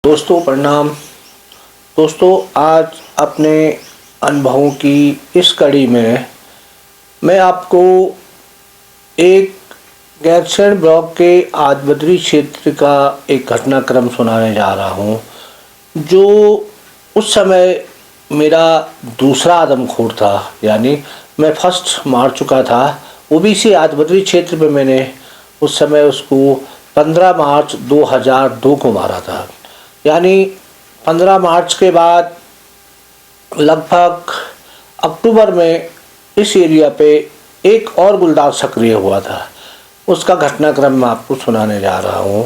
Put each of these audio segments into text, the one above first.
दोस्तों प्रणाम। दोस्तों आज अपने अनुभवों की इस कड़ी में मैं आपको एक गैरसैंण ब्लॉक के आदबद्री क्षेत्र का एक घटनाक्रम सुनाने जा रहा हूँ, जो उस समय मेरा दूसरा आदमखोर था। यानी मैं फर्स्ट मार चुका था। वो भी इसी आदबद्री क्षेत्र में मैंने उस समय उसको 15 मार्च 2002 को मारा था। यानी 15 मार्च के बाद लगभग अक्टूबर में इस एरिया पे एक और गुलदार सक्रिय हुआ था। उसका घटनाक्रम मैं आपको सुनाने जा रहा हूँ।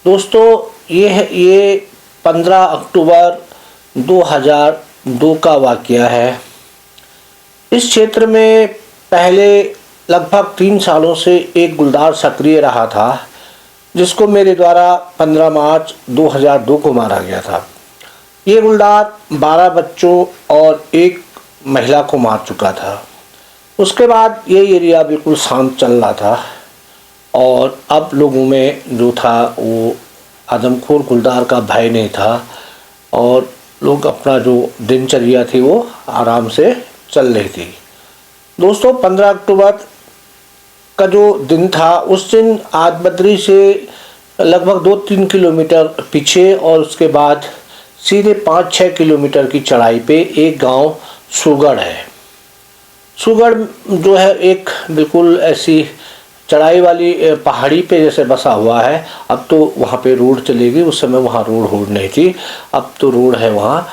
दोस्तों ये 15 अक्टूबर 2002 का वाक़या है। इस क्षेत्र में पहले लगभग 3 सालों से एक गुलदार सक्रिय रहा था, जिसको मेरे द्वारा 15 मार्च 2002 को मारा गया था। ये गुलदार 12 बच्चों और एक महिला को मार चुका था। उसके बाद ये एरिया बिल्कुल शांत चल रहा था और अब लोगों में जो था वो आदमखोर गुलदार का भय नहीं था और लोग अपना जो दिनचर्या थी वो आराम से चल रही थी। दोस्तों 15 अक्टूबर का जो दिन था, उस दिन आदबद्री से लगभग 2-3 किलोमीटर पीछे और उसके बाद सीधे 5-6 किलोमीटर की चढ़ाई पे एक गांव सुगढ़ है। सुगढ़ जो है एक बिल्कुल ऐसी चढ़ाई वाली पहाड़ी पे जैसे बसा हुआ है। अब तो वहाँ पे रोड चलेगी, उस समय वहाँ रोड नहीं थी, अब तो रोड है वहाँ।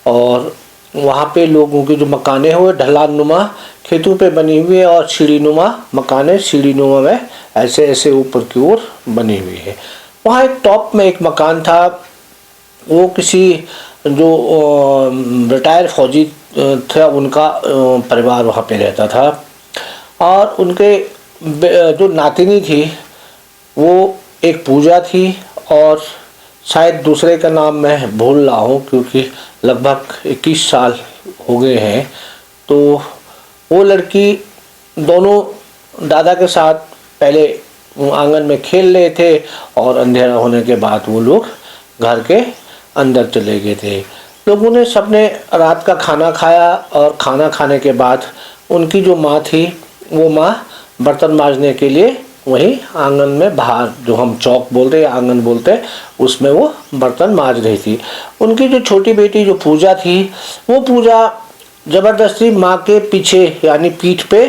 और वहाँ पे लोगों की जो मकानें हुए ढलान नुमा खेतों पे बनी हुई है और सीढ़ी नुमा मकानें सीढ़ी नुमा में ऐसे ऐसे ऊपर की ओर बनी हुई है। वहाँ एक टॉप में एक मकान था, वो किसी जो रिटायर फौजी था उनका परिवार वहाँ पे रहता था और उनके जो नातिनी थी वो एक पूजा थी और शायद दूसरे का नाम मैं भूल रहा हूँ क्योंकि लगभग 21 साल हो गए हैं। तो वो लड़की दोनों दादा के साथ पहले आंगन में खेल रहे थे और अंधेरा होने के बाद वो लोग घर के अंदर चले गए थे। लोगों ने सबने रात का खाना खाया और खाना खाने के बाद उनकी जो माँ थी वो माँ बर्तन मांजने के लिए वहीं आंगन में बाहर, जो हम चौक बोलते हैं आंगन बोलते हैं, उसमें वो बर्तन मांज रही थी। उनकी जो छोटी बेटी जो पूजा थी, वो पूजा ज़बरदस्ती माँ के पीछे यानी पीठ पे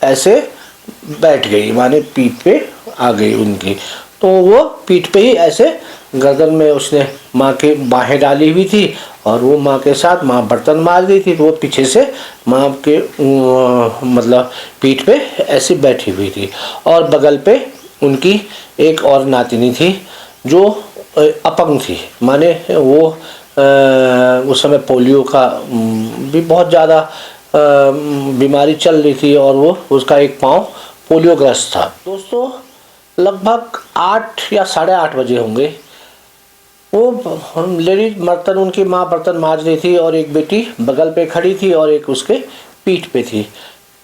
ऐसे बैठ गई, माने पीठ पे आ गई उनकी। तो वो पीठ पे ही ऐसे गर्दन में उसने माँ के बाहें डाली हुई थी और वो माँ के साथ माँ बर्तन मांज रही थी, तो वो पीछे से माँ के मतलब पीठ पे ऐसे बैठी हुई थी। और बगल पे उनकी एक और नातिनी थी जो अपंग थी, माने वो उस समय पोलियो का भी बहुत ज़्यादा बीमारी चल रही थी और वो उसका एक पाँव पोलियोग्रस्त था। दोस्तों लगभग 8 या 8:30 बजे होंगे, वो लेडीज बर्तन, उनकी माँ बर्तन मांज रही थी और एक बेटी बगल पे खड़ी थी और एक उसके पीठ पे थी।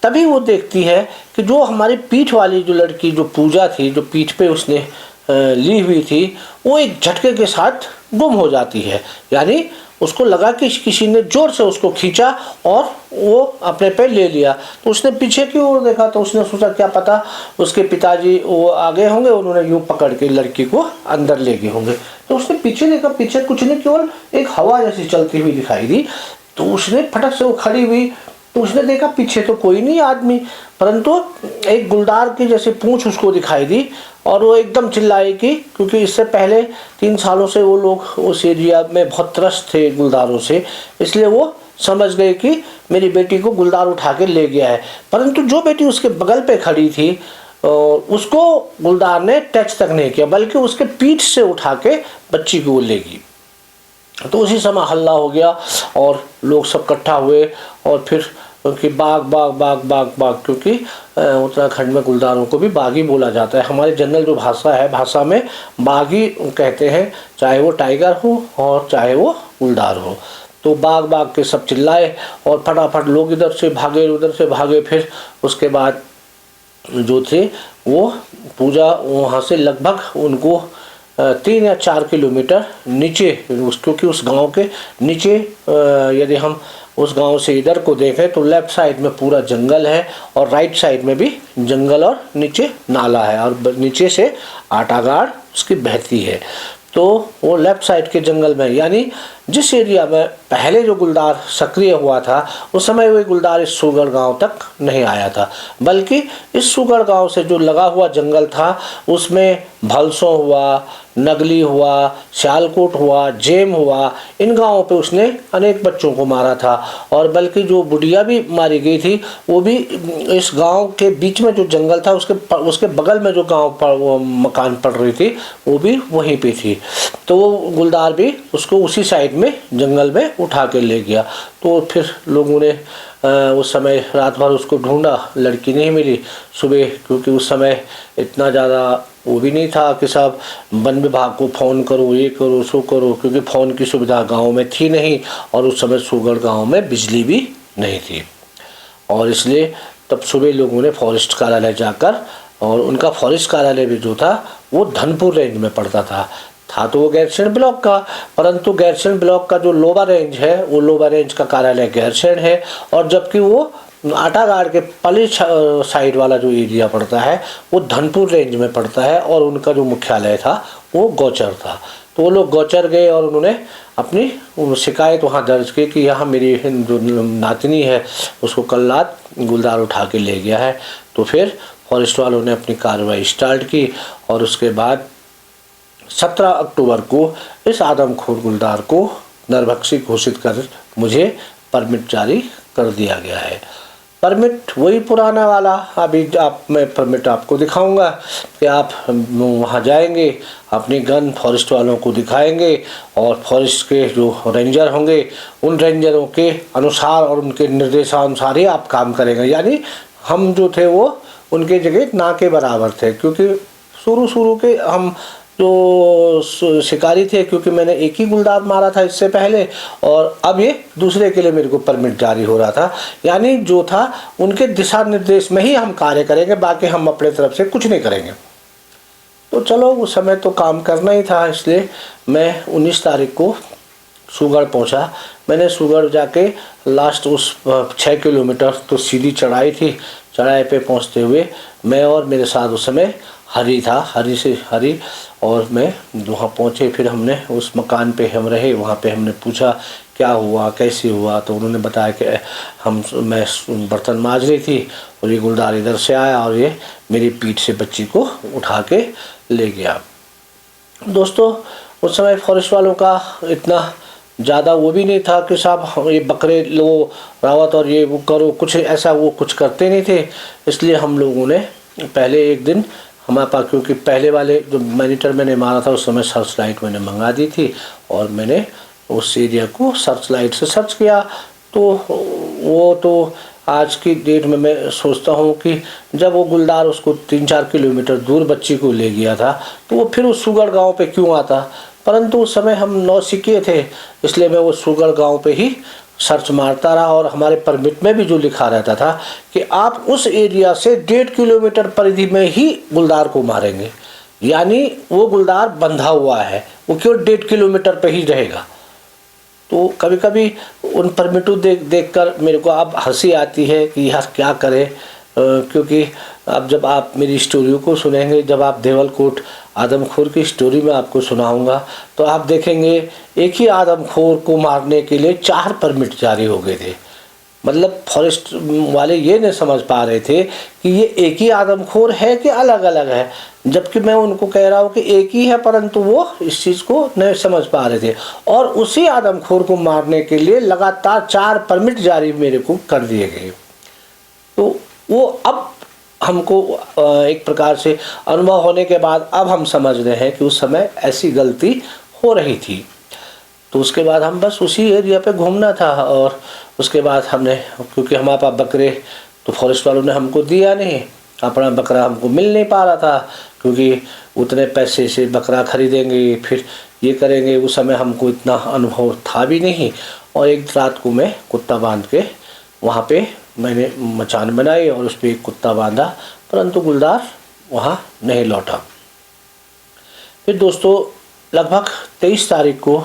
तभी वो देखती है कि जो हमारी पीठ वाली जो लड़की जो पूजा थी, जो पीठ पे उसने ली हुई थी, वो एक झटके के साथ गुम हो जाती है। यानी उसको लगा कि किसी ने जोर से उसको खींचा और वो अपने पे ले लिया। तो उसने पीछे की ओर देखा तो उसने सोचा क्या पता उसके पिताजी वो आगे होंगे, उन्होंने यूँ पकड़ के लड़की को अंदर ले गए होंगे। तो उसने पीछे देखा, पीछे कुछ नहीं, केवल एक हवा जैसी चलती हुई दिखाई दी। तो उसने फटक से वो खड़ी हुई तो उसने देखा पीछे तो कोई नहीं आदमी, परंतु एक गुलदार की जैसे पूंछ उसको दिखाई दी और वो एकदम चिल्लाई कि क्योंकि इससे पहले 3 सालों से वो लोग उस एरिया में बहुत त्रस्त थे गुलदारों से, इसलिए वो समझ गए कि मेरी बेटी को गुलदार उठा के ले गया है। परंतु जो बेटी उसके बगल पे खड़ी थी उसको गुलदार ने टच तक नहीं किया, बल्कि उसके पीठ से उठा के बच्ची को ले गई। तो उसी समय हल्ला हो गया और लोग सब इकट्ठा हुए और फिर उनकी बाग बाग बाग बाग बाग, क्योंकि उत्तराखंड में गुलदारों को भी बागी बोला जाता है। हमारी जनरल जो भाषा है, भाषा में बागी कहते हैं, चाहे वो टाइगर हो और चाहे वो गुलदार हो। तो बाग बाग के सब चिल्लाए और फटाफट लोग इधर से भागे उधर से भागे। फिर उसके बाद जो थे वो पूजा वहाँ से लगभग उनको 3 या 4 किलोमीटर नीचे क्योंकि उस गांव के नीचे यदि हम उस गांव से इधर को देखें तो लेफ्ट साइड में पूरा जंगल है और राइट साइड में भी जंगल और नीचे नाला है और नीचे से आटागाड़ उसकी बहती है। तो वो लेफ्ट साइड के जंगल में, यानी जिस एरिया में पहले जो गुलदार सक्रिय हुआ था उस समय वो गुलदार इस सूगढ़ गांव तक नहीं आया था, बल्कि इस सूगढ़ गांव से जो लगा हुआ जंगल था उसमें भलसों हुआ, नगली हुआ, सियालकोट हुआ, जेम हुआ, इन गांवों पे उसने अनेक बच्चों को मारा था। और बल्कि जो बुढ़िया भी मारी गई थी वो भी इस गांव के बीच में जो जंगल था उसके बगल में जो गांव पर वो मकान पड़ रही थी वो भी वहीं पे थी। तो वो गुलदार भी उसको उसी साइड में जंगल में उठा के ले गया। तो फिर लोगों ने उस समय रात भर उसको ढूंढा, लड़की नहीं मिली। सुबह क्योंकि उस समय इतना ज़्यादा वो भी नहीं था कि साहब वन विभाग को फ़ोन करो, ये करो, सो करो, क्योंकि फ़ोन की सुविधा गांव में थी नहीं और उस समय सूगढ़ गांव में बिजली भी नहीं थी। और इसलिए तब सुबह लोगों ने फॉरेस्ट कार्यालय जाकर, और उनका फॉरेस्ट कार्यालय भी जो था वो धनपुर रेंज में पड़ता था तो वो गैरसैंण ब्लॉक का, परंतु गैरसैंण ब्लॉक का जो लोबा रेंज है वो लोबा रेंज का कार्यालय गैरसैंण है, और जबकि वो आटागाड़ के पली साइड वाला जो एरिया पड़ता है वो धनपुर रेंज में पड़ता है और उनका जो मुख्यालय था वो गौचर था। तो वो लोग गौचर गए और उन्होंने अपनी शिकायत वहाँ दर्ज की कि यहाँ मेरी जो नातनी है उसको कल रात गुलदार उठा के ले गया है। तो फिर फॉरेस्ट वालों ने अपनी कार्रवाई स्टार्ट की और उसके बाद 17 अक्टूबर को इस आदमखोर गुलदार को नरभक्षी घोषित कर मुझे परमिट जारी कर दिया गया है। परमिट वही पुराना वाला, अभी मैं परमिट आपको दिखाऊंगा कि आप वहाँ जाएंगे, अपनी गन फॉरेस्ट वालों को दिखाएंगे और फॉरेस्ट के जो रेंजर होंगे उन रेंजरों के अनुसार और उनके निर्देशानुसार ही आप काम करेंगे। यानी हम जो थे वो उनके जगह ना के बराबर थे, क्योंकि शुरू के हम जो शिकारी थे, क्योंकि मैंने एक ही गुलदार मारा था इससे पहले और अब ये दूसरे के लिए मेरे को परमिट जारी हो रहा था। यानी जो था उनके दिशा निर्देश में ही हम कार्य करेंगे, बाकी हम अपने तरफ से कुछ नहीं करेंगे। तो चलो उस समय तो काम करना ही था, इसलिए मैं 19 तारीख को सूगढ़ पहुंचा। मैंने सूगढ़ जाके लास्ट उस 6 किलोमीटर तो सीधी चढ़ाई थी। चढ़ाई पे पहुंचते हुए मैं और मेरे साथ उस समय हरी था, हरी और मैं वहाँ पहुँचे। फिर हमने उस मकान पे हम रहे, वहाँ पे हमने पूछा क्या हुआ, कैसे हुआ। तो उन्होंने बताया कि मैं बर्तन मांज रही थी और ये गुलदार इधर से आया और ये मेरी पीठ से बच्ची को उठा के ले गया। दोस्तों उस समय फॉरेस्ट वालों का इतना ज़्यादा वो भी नहीं था कि साहब ये बकरे लो रावत और ये वो करो, कुछ ऐसा वो कुछ करते नहीं थे। इसलिए हम लोगों ने पहले एक दिन हमारे पास, क्योंकि पहले वाले जो मॉनिटर मैंने मारा था उस समय सर्च लाइट मैंने मंगा दी थी और मैंने उस एरिया को सर्च लाइट से सर्च किया। तो वो तो आज की डेट में मैं सोचता हूँ कि जब वो गुलदार उसको 3-4 किलोमीटर दूर बच्ची को ले गया था तो वो फिर उस सूगढ़ गांव पे क्यों आता। परंतु उस समय हम नौसिखिए थे, इसलिए मैं वो सूगढ़ गांव पे ही सर्च मारता रहा और हमारे परमिट में भी जो लिखा रहता था कि आप उस एरिया से 1.5 किलोमीटर परिधि में ही गुलदार को मारेंगे। यानी वो गुलदार बंधा हुआ है, वो क्यों 1.5 किलोमीटर पे ही रहेगा। तो कभी कभी उन परमिटों देख कर मेरे को अब हंसी आती है कि यार क्या करें, क्योंकि अब जब आप मेरी स्टोरियों को सुनेंगे, जब आप देवलकोट आदमखोर की स्टोरी में आपको सुनाऊंगा तो आप देखेंगे एक ही आदमखोर को मारने के लिए 4 परमिट जारी हो गए थे। मतलब फॉरेस्ट वाले ये नहीं समझ पा रहे थे कि ये एक ही आदमखोर है कि अलग अलग है, जबकि मैं उनको कह रहा हूँ कि एक ही है, परंतु वो इस चीज़ को नहीं समझ पा रहे थे। और उसी आदमखोर को मारने के लिए लगातार 4 परमिट जारी मेरे को कर दिए गए। तो वो अब हमको एक प्रकार से अनुभव होने के बाद अब हम समझ रहे हैं कि उस समय ऐसी गलती हो रही थी। तो उसके बाद हम बस उसी एरिया पे घूमना था और उसके बाद हमने, क्योंकि हमारे पास बकरे तो फॉरेस्ट वालों ने हमको दिया नहीं, अपना बकरा हमको मिल नहीं पा रहा था, क्योंकि उतने पैसे से बकरा खरीदेंगे फिर ये करेंगे, उस समय हमको इतना अनुभव था भी नहीं। और एक रात को मैं कुत्ता बांध के वहाँ पे मैंने मचान बनाई और उस पर एक कुत्ता बांधा, परंतु गुलदार वहाँ नहीं लौटा। फिर दोस्तों लगभग 23 तारीख को,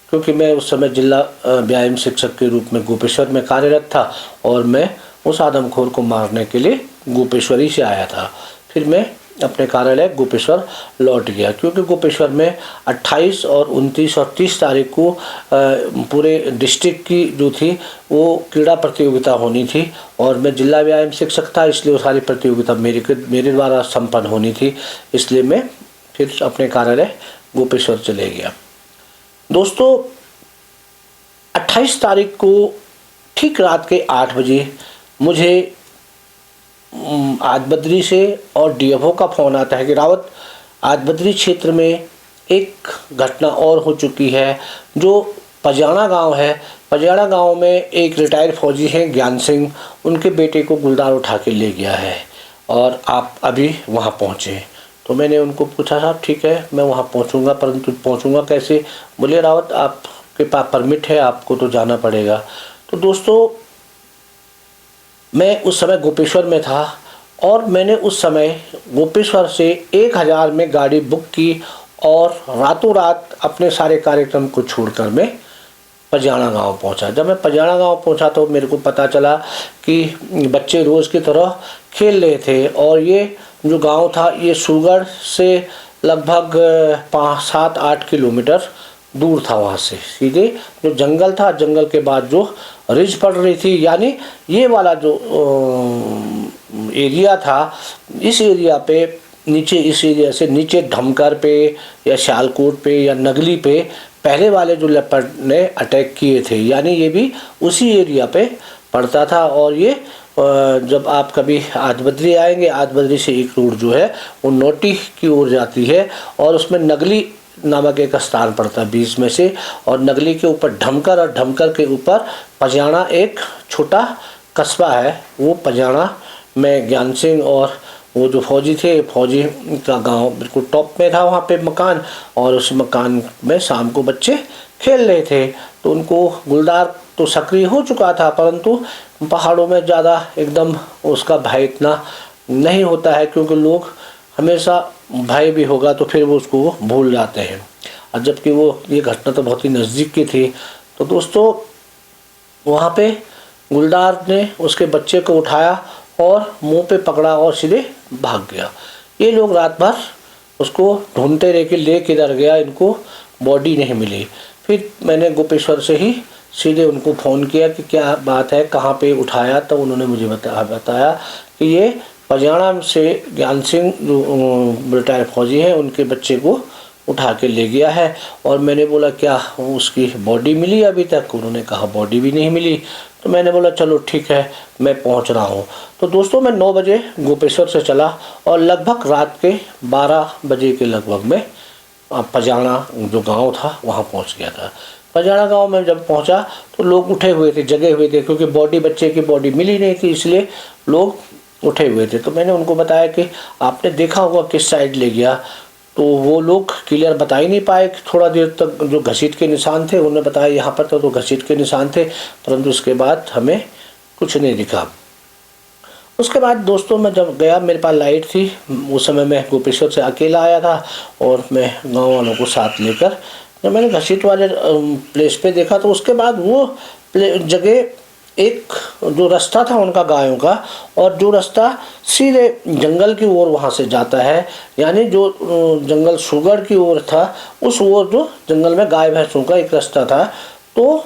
क्योंकि मैं उस समय जिला व्यायाम शिक्षक के रूप में गोपेश्वर में कार्यरत था और मैं उस आदमखोर को मारने के लिए गोपेश्वरी से आया था। फिर मैं अपने कार्यालय गोपेश्वर लौट गया, क्योंकि गोपेश्वर में 28 और 29 और 30 तारीख को पूरे डिस्ट्रिक्ट की जो थी वो क्रीड़ा प्रतियोगिता होनी थी और मैं जिला व्यायाम शिक्षक था, इसलिए वो सारी प्रतियोगिता मेरे द्वारा संपन्न होनी थी। इसलिए मैं फिर अपने कार्यालय गोपेश्वर चले गया। दोस्तों 28 तारीख को ठीक रात के 8 बजे मुझे आदबद्री से और डीएफओ का फ़ोन आता है कि रावत, आदबद्री क्षेत्र में एक घटना और हो चुकी है। जो पजाना गांव है, पजाना गांव में एक रिटायर्ड फौजी हैं ज्ञान सिंह, उनके बेटे को गुलदार उठा के ले गया है और आप अभी वहां पहुंचे। तो मैंने उनको पूछा, साहब ठीक है मैं वहां पहुंचूंगा, परंतु पहुंचूंगा कैसे? बोले रावत आपके पास परमिट है, आपको तो जाना पड़ेगा। तो दोस्तों मैं उस समय गोपेश्वर में था और मैंने उस समय गोपेश्वर से 1000 में गाड़ी बुक की और रातों रात अपने सारे कार्यक्रम को छोड़कर मैं पजाना गांव पहुंचा। जब मैं पजाना गांव पहुंचा तो मेरे को पता चला कि बच्चे रोज़ की तरह खेल रहे थे और ये जो गांव था ये सूगढ़ से लगभग 5-7-8 किलोमीटर दूर था। वहाँ से सीधे जो जंगल था, जंगल के बाद जो रिज पड़ रही थी, यानी ये वाला जो एरिया था, इस एरिया पे नीचे, इस एरिया से नीचे धमकर पे या शालकोट पे या नगली पे पहले वाले जो लेपर्ड ने अटैक किए थे, यानी ये भी उसी एरिया पे पड़ता था। और ये जब आप कभी आदबद्री आएंगे, आदबद्री से एक रोड जो है वो नोटी की ओर जाती है और उसमें नगली नामक एक स्थान पड़ता है बीच में से, और नगली के ऊपर ढमकर और ढमकर के ऊपर पजाना एक छोटा कस्बा है। वो पजाना में ज्ञान सिंह और वो जो फौजी थे, फौजी का गांव बिल्कुल टॉप में था वहाँ पे मकान, और उस मकान में शाम को बच्चे खेल रहे थे। तो उनको गुलदार तो सक्रिय हो चुका था, परंतु पहाड़ों में ज़्यादा एकदम उसका भय इतना नहीं होता है, क्योंकि लोग हमेशा भय भी होगा तो फिर वो उसको भूल जाते हैं, और जबकि वो ये घटना तो बहुत ही नज़दीक की थी। तो दोस्तों वहाँ पे गुलदार ने उसके बच्चे को उठाया और मुंह पे पकड़ा और सीधे भाग गया। ये लोग रात भर उसको ढूंढते रहे कि ले किधर गया, इनको बॉडी नहीं मिली। फिर मैंने गोपेश्वर से ही सीधे उनको फ़ोन किया कि क्या बात है, कहाँ पे उठाया? तो उन्होंने मुझे बताया कि ये पजाना से ज्ञान सिंह जो रिटायर्ड फौजी हैं उनके बच्चे को उठा के ले गया है। और मैंने बोला क्या उसकी बॉडी मिली अभी तक? उन्होंने कहा बॉडी भी नहीं मिली। तो मैंने बोला चलो ठीक है मैं पहुंच रहा हूं। तो दोस्तों मैं 9 बजे गोपेश्वर से चला और लगभग रात के 12 बजे के लगभग में पजाना जो गांव था वहां पहुंच गया था। पजाना गांव में जब पहुंचा तो लोग उठे हुए थे, जगे हुए थे, क्योंकि बच्चे की बॉडी मिली नहीं थी, इसलिए लोग उठे हुए थे। तो मैंने उनको बताया कि आपने देखा होगा किस साइड ले गया? तो वो लोग क्लियर बता ही नहीं पाए। थोड़ा देर तक जो घसीट के निशान थे उन्होंने बताया यहाँ पर तो घसीट के निशान थे, परंतु उसके बाद हमें कुछ नहीं दिखा। उसके बाद दोस्तों मैं जब गया, मेरे पास लाइट थी, उस समय मैं गोपेश्वर से अकेला आया था और मैं गाँव वालों को साथ लेकर जब मैंने घसीट वाले प्लेस पे देखा तो उसके बाद वो जगह एक जो रास्ता था उनका गायों का, और जो रास्ता सीधे जंगल की ओर वहाँ से जाता है, यानी जो जंगल सूगढ़ की ओर था उस ओर जो जंगल में गाय भैंसों का एक रास्ता था। तो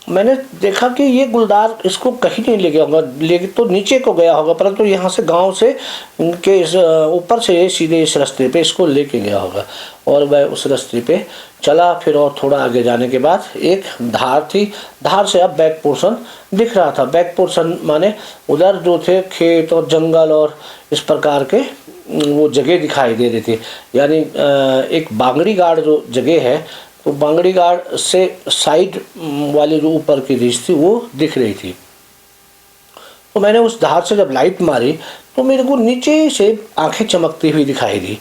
मैंने देखा कि ये गुलदार इसको कहीं नहीं ले गया होगा, ले तो नीचे को गया होगा, परंतु यहाँ से गांव से के ऊपर से सीधे इस रास्ते पे इसको लेके गया होगा। और वह उस रास्ते पे चला। फिर और थोड़ा आगे जाने के बाद एक धार थी, धार से अब बैक पोर्शन दिख रहा था। बैक पोर्शन माने उधर जो थे खेत और जंगल और इस प्रकार के वो जगह दिखाई दे रही थी, यानी एक बांगड़ी गाड़ जो जगह है, तो बांगड़ी गाड़ से साइड वाली जो ऊपर की रीच थी वो दिख रही थी। तो मैंने उस धार से जब लाइट मारी तो मेरे को नीचे से आंखें चमकती हुई दिखाई दी।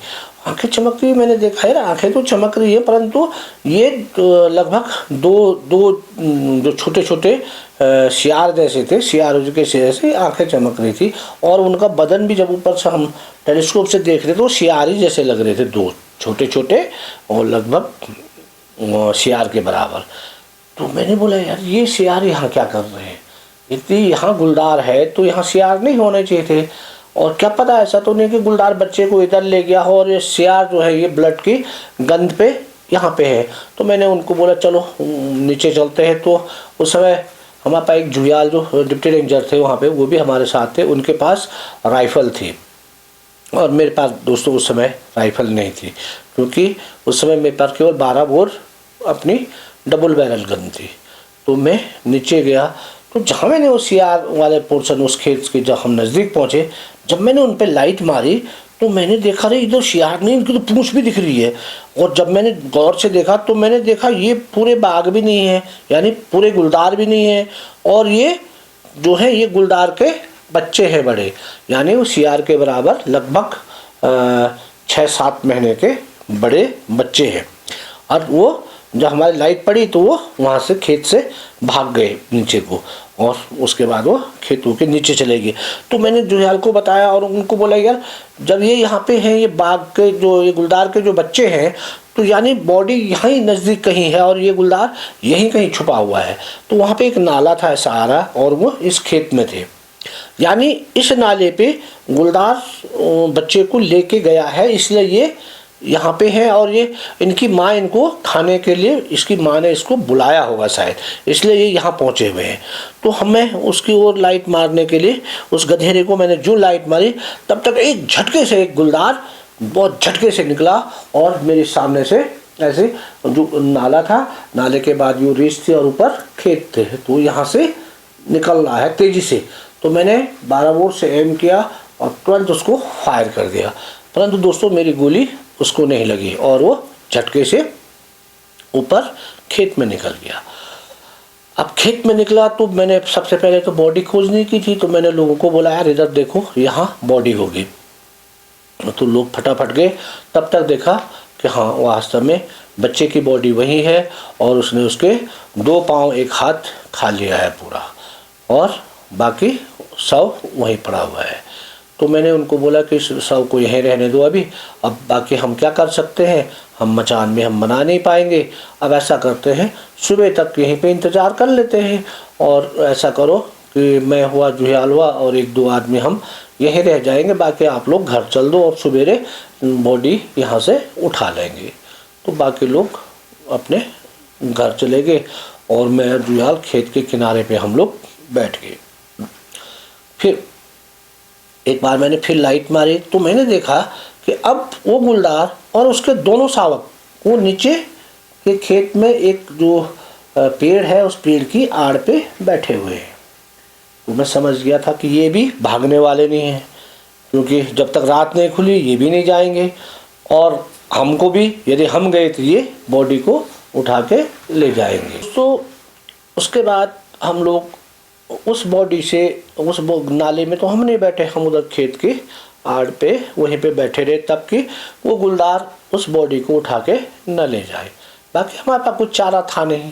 आंखें चमकती हुई मैंने देखा यार आंखें तो चमक रही है, परंतु ये लगभग दो जो छोटे छोटे सियार जैसे थे, सियार के जैसे आंखें चमक रही थी, और उनका बदन भी जब ऊपर से हम टेलीस्कोप से देख रहे थे तो सियार ही जैसे लग रहे थे, दो छोटे छोटे और लगभग सियार के बराबर। तो मैंने बोला यार ये सियार यहाँ क्या कर रहे हैं, इतनी यहाँ गुलदार है तो यहाँ सियार नहीं होने चाहिए थे। और क्या पता ऐसा तो नहीं कि गुलदार बच्चे को इधर ले गया हो और ये सियार जो है ये ब्लड की गंध पे यहाँ पे है। तो मैंने उनको बोला चलो नीचे चलते हैं। तो उस समय हमारे पास एक जुयाल जो डिप्टी रेंजर थे वहाँ पे, वो भी हमारे साथ थे, उनके पास राइफ़ल थी और मेरे पास दोस्तों उस समय राइफ़ल नहीं थी, क्योंकि उस समय मेरे पास केवल 12 बोर अपनी डबल बैरल गन थी। तो मैं नीचे गया, तो जहाँ मैंने वो सियार वाले पोर्शन उस खेत के जब हम नज़दीक पहुँचे, जब मैंने उन पर लाइट मारी तो मैंने देखा रे इधर सियार नहीं, इनकी तो पूंछ भी दिख रही है। और जब मैंने गौर से देखा तो मैंने देखा ये पूरे बाग भी नहीं है, यानी पूरे गुलदार भी नहीं है, और ये जो है ये गुलदार के बच्चे हैं बड़े, यानी वो सियार के बराबर लगभग 6-7 महीने के बड़े बच्चे हैं। और वो जब हमारी लाइट पड़ी तो वो वहाँ से खेत से भाग गए नीचे को, और उसके बाद वो खेतों के नीचे चले गए। तो मैंने जुयाल को बताया और उनको बोला यार जब ये यहाँ पे हैं, ये बाग के जो ये गुलदार के जो बच्चे हैं, तो यानी बॉडी यहाँ ही नज़दीक कहीं है और ये गुलदार यहीं कहीं छुपा हुआ है। तो वहाँ पे एक नाला था सहारा और वो इस खेत में थे, यानी इस नाले पे गुलदार बच्चे को लेके गया है, इसलिए ये यहाँ पे है। और ये इनकी माँ इनको खाने के लिए, इसकी माँ ने इसको बुलाया होगा शायद, इसलिए ये यहाँ पहुँचे हुए हैं। तो हमें उसकी ओर लाइट मारने के लिए उस गधेरे को मैंने जो लाइट मारी, तब तक एक झटके से एक गुलदार बहुत झटके से निकला और मेरे सामने से ऐसे, जो नाला था, नाले के बाद जो रेस थी और ऊपर खेत थे, तो यहाँ से निकल रहा है तेज़ी से। तो मैंने 12 बोर से एम किया और तुरंत उसको फायर कर दिया, परंतु दोस्तों मेरी गोली उसको नहीं लगी और वो झटके से ऊपर खेत में निकल गया। अब खेत में निकला तो मैंने सबसे पहले तो बॉडी खोजने की थी, तो मैंने लोगों को बोला यार इधर देखो यहाँ बॉडी होगी। तो लोग फटाफट गए, तब तक देखा कि हाँ वास्तव में बच्चे की बॉडी वही है और उसने उसके 2 पाँव 1 हाथ खा लिया है पूरा, और बाकी शव वहीं पड़ा हुआ है। तो मैंने उनको बोला कि शव को यहीं रहने दो अभी, अब बाकी हम क्या कर सकते हैं, हम मचान में हम बना नहीं पाएंगे, अब ऐसा करते हैं सुबह तक यहीं पे इंतज़ार कर लेते हैं। और ऐसा करो कि मैं हुआ जुयाल हुआ और 1-2 आदमी हम यहीं रह जाएंगे, बाकी आप लोग घर चल दो और सवेरे बॉडी यहाँ से उठा लेंगे। तो बाकी लोग अपने घर चले गए और मैं जुयाल खेत के किनारे पे हम लोग बैठ गए। फिर एक बार मैंने फिर लाइट मारी तो मैंने देखा कि अब वो गुलदार और उसके दोनों शावक वो नीचे के खेत में एक जो पेड़ है उस पेड़ की आड़ पे बैठे हुए हैं। तो मैं समझ गया था कि ये भी भागने वाले नहीं हैं, क्योंकि जब तक रात नहीं खुली ये भी नहीं जाएंगे, और हमको भी यदि हम गए तो ये बॉडी को उठा के ले जाएंगे। तो उसके बाद हम लोग उस बॉडी से उस नाले में तो हम नहीं बैठे, हम उधर खेत के आड़ पे वहीं पे बैठे रहे तब कि वो गुलदार उस बॉडी को उठा के न ले जाए। बाकी हमारे पास कुछ चारा था नहीं,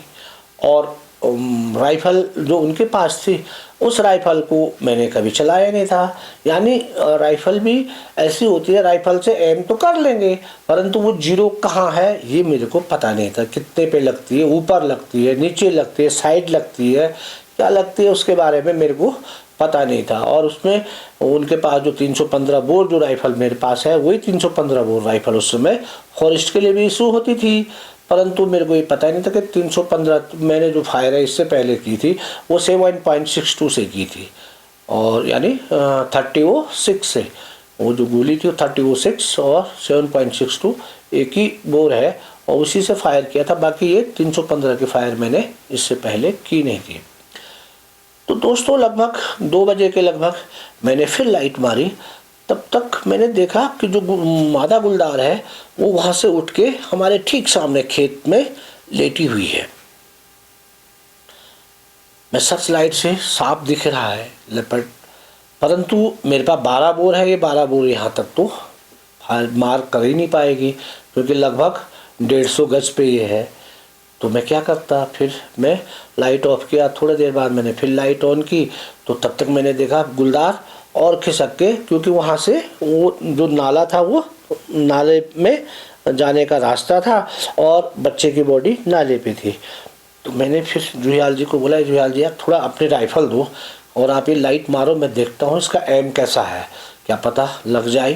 और राइफ़ल जो उनके पास थी उस राइफ़ल को मैंने कभी चलाया नहीं था। यानी राइफ़ल भी ऐसी होती है, राइफ़ल से एम तो कर लेंगे परंतु वो जीरो कहाँ है ये मेरे को पता नहीं था, कितने पे लगती है, ऊपर लगती है, नीचे लगती है, साइड लगती है, क्या लगती है उसके बारे में मेरे को पता नहीं था। और उसमें उनके पास जो 315 बोर जो राइफ़ल मेरे पास है वही 315 बोर राइफ़ल उस समय फॉरेस्ट के लिए भी इशू होती थी, परंतु मेरे को ये पता नहीं था कि 315 मैंने जो फायर है इससे पहले की थी वो 7.62 से की थी, और यानी 30-06 से वो जो गोली थी वो 30-06 और 7.62 एक ही बोर है और उसी से फायर किया था। बाकी ये 315 की फायर मैंने इससे पहले की नहीं थी। तो दोस्तों लगभग 2 बजे के लगभग मैंने फिर लाइट मारी, तब तक मैंने देखा कि जो मादा गुलदार है वो वहाँ से उठ के हमारे ठीक सामने खेत में लेटी हुई है। मैं सर्च लाइट से साफ दिख रहा है लेपर्ड, परंतु मेरे पास 12 बोर है, ये 12 बोर यहाँ तक तो मार कर ही नहीं पाएगी क्योंकि लगभग 150 गज पे ये है। तो मैं क्या करता, फिर मैं लाइट ऑफ किया, थोड़ी देर बाद मैंने फिर लाइट ऑन की तो तब तक मैंने देखा गुलदार और खिसक के, क्योंकि वहाँ से वो जो नाला था वो नाले में जाने का रास्ता था और बच्चे की बॉडी नाले पे थी। तो मैंने फिर जुहियाल जी को बोला, जुहियाल जी आप थोड़ा अपनी राइफ़ल दो और आप ये लाइट मारो, मैं देखता हूँ इसका एम कैसा है, क्या पता लग जाए।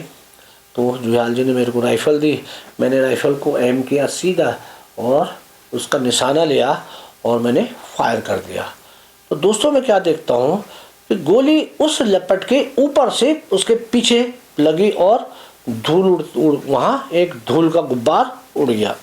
तो जुहियाल जी ने मेरे को राइफ़ल दी, मैंने राइफ़ल को एम किया सीधा और उसका निशाना लिया और मैंने फायर कर दिया। तो दोस्तों मैं क्या देखता हूँ कि गोली उस लपट के ऊपर से उसके पीछे लगी और धूल उड़ वहाँ एक धूल का गुब्बार उड़ गया।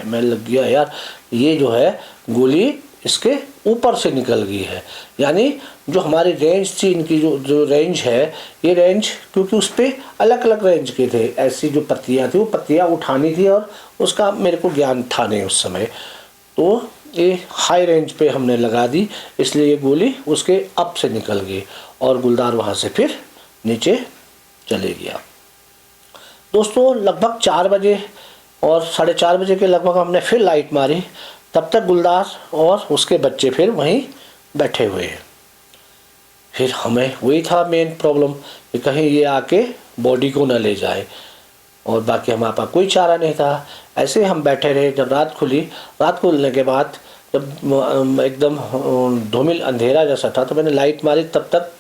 मैं लग गया यार, ये जो है गोली इसके ऊपर से निकल गई है। यानी जो हमारी रेंज थी, इनकी जो रेंज है, ये रेंज क्योंकि उस पर अलग अलग रेंज के थे, ऐसी जो पत्तियाँ थी वो पत्तियाँ उठानी थी और उसका मेरे को ज्ञान था नहीं उस समय। तो ये हाई रेंज पे हमने लगा दी, इसलिए ये गोली उसके अप से निकल गई और गुलदार वहाँ से फिर नीचे चले गया। दोस्तों लगभग 4 बजे और 4:30 बजे के लगभग हमने फिर लाइट मारी, तब तक गुलदार और उसके बच्चे फिर वहीं बैठे हुए हैं। फिर हमें वही था मेन प्रॉब्लम कि कहीं ये आके बॉडी को न ले जाए, और बाकी हमारे पास कोई चारा नहीं था। ऐसे हम बैठे रहे। जब रात खुली, रात खुलने के बाद जब एकदम धूमिल अंधेरा जैसा था तो मैंने लाइट मारी, तब तक